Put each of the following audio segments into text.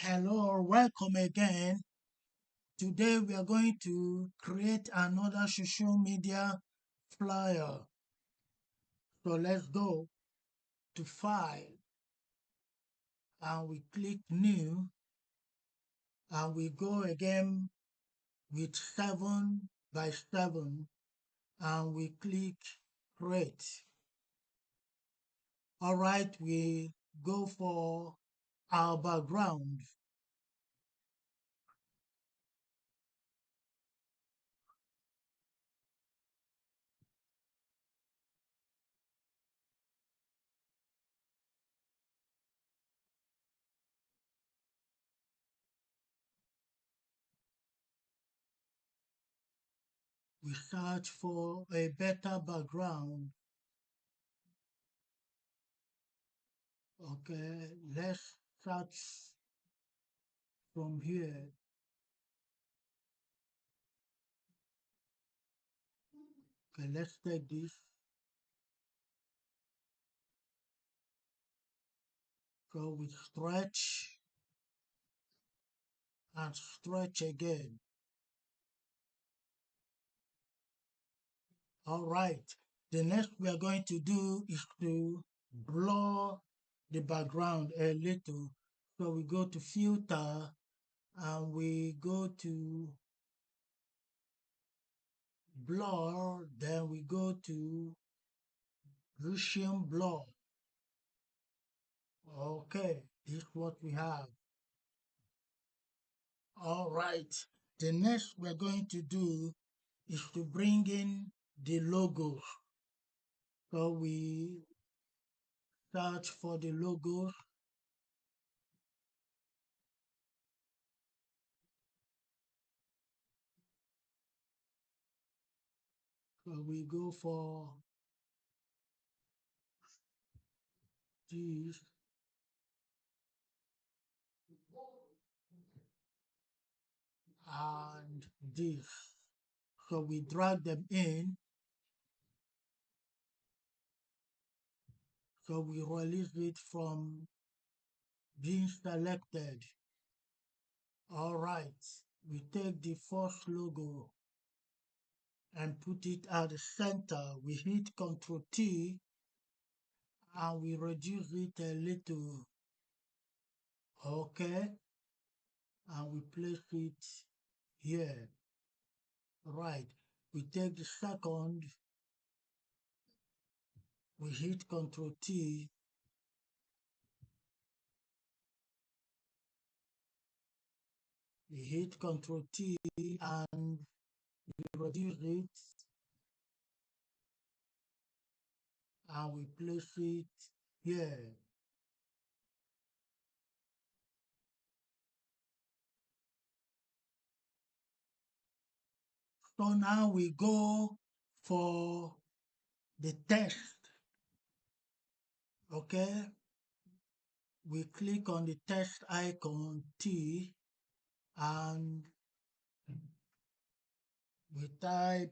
Hello, welcome again. Today we are going to create another social media flyer. So let's go to File and we click New and we go again with 7 by 7 and we click Create. Alright, we go for our background. We search for a better background. Okay, let's search from here. Okay, let's take this. So we stretch and stretch again. All right. The next we are going to do is to blur the background a little. So we go to filter and we go to blur, then we go to Gaussian blur. Okay, this is what we have. All right. The next we're going to do is to bring in the logos. So we search for the logos. So we go for this and this. So we drag them in. So we release it from being selected. All right. We take the first logo and put it at the center. We hit Ctrl T and we reduce it a little. Okay. And we place it here. Right. We take the second. We hit Ctrl T. We hit Ctrl T and we reduce it and we place it here. So now we go for the text. Okay. We click on the text icon T and we type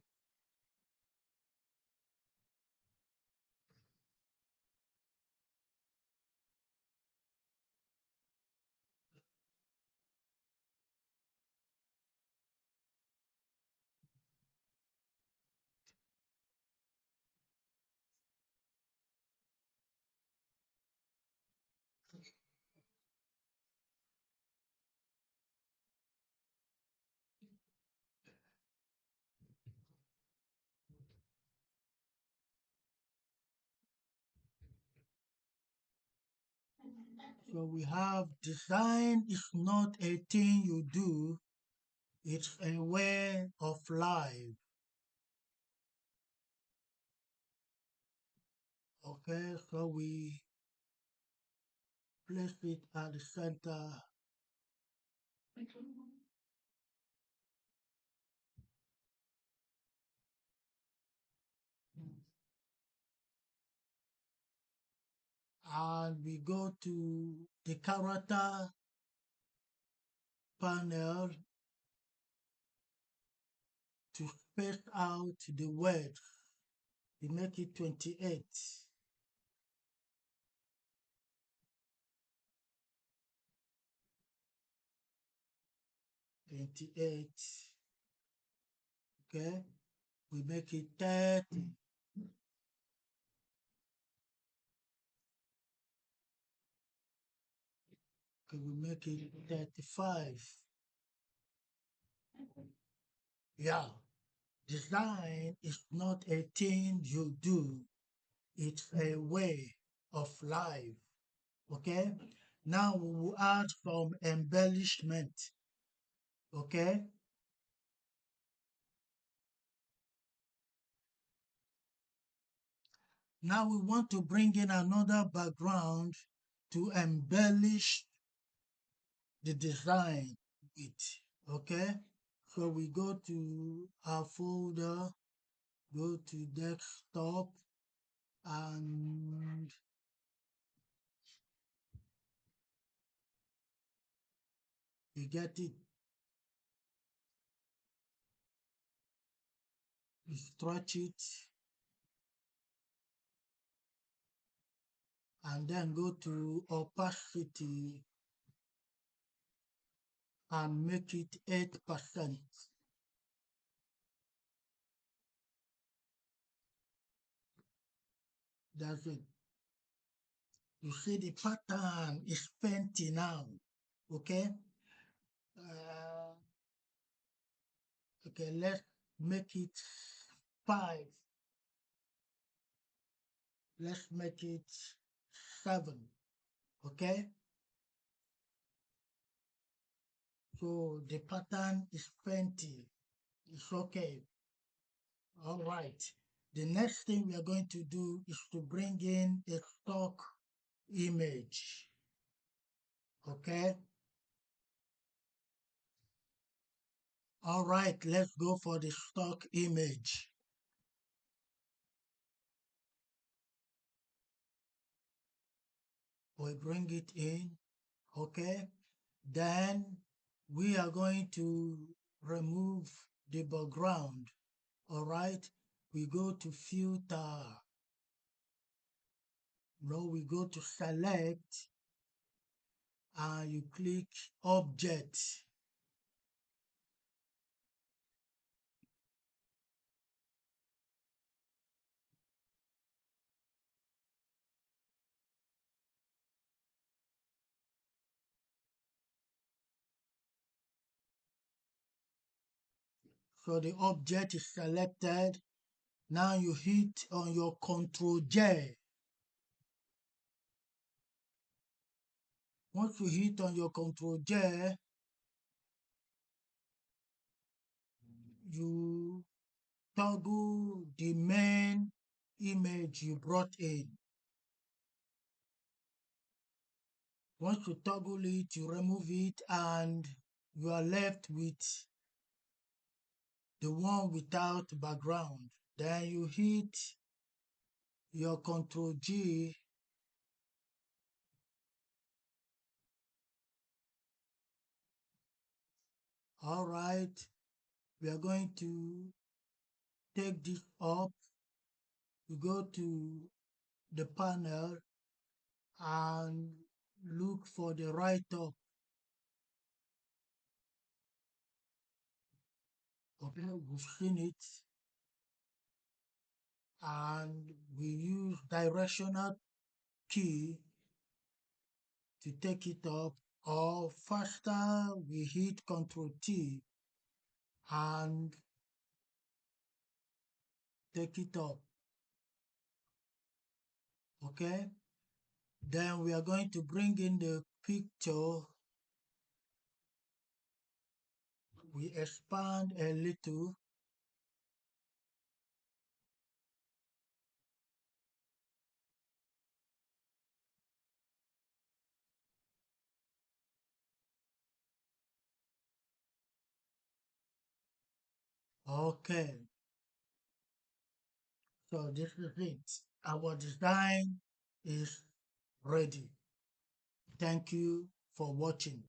so we have design is not a thing you do, it's a way of life. Okay, so we place it at the center. And we go to the character panel to space out the words. We make it 28. 28. Okay, we make it 30. Okay, we make it 35. Yeah, design is not a thing you do, it's a way of life. Okay, now we will add some embellishment. Okay, now we want to bring in another background to embellish the design with. Okay, so we go to our folder, go to desktop, and we get it. We stretch it and then go to opacity and make it 8%. That's it. You see the pattern is painting now. Okay. Uh, okay, let's make it 5. Let's make it 7. Okay. So the pattern is painting. It's okay. All right. The next thing we are going to do is to bring in a stock image. Okay. All right. Let's go for the stock image. We bring it in. Okay. Then we are going to remove the background. All right. We go to filter. Now we go to select and you click object. So the object is selected. Now you hit on your Control J. Once you hit on your Control J, you toggle the main image you brought in. Once you toggle it, you remove it and you are left with the one without background. Then you hit your Control G. All right, we are going to take this up. You go to the panel and look for the write-up. Okay, we've seen it. And we use directional key to take it up, or faster we hit Ctrl T and take it up. Okay, then we are going to bring in the picture. We expand a little. Okay, so this is it. Our design is ready. Thank you for watching.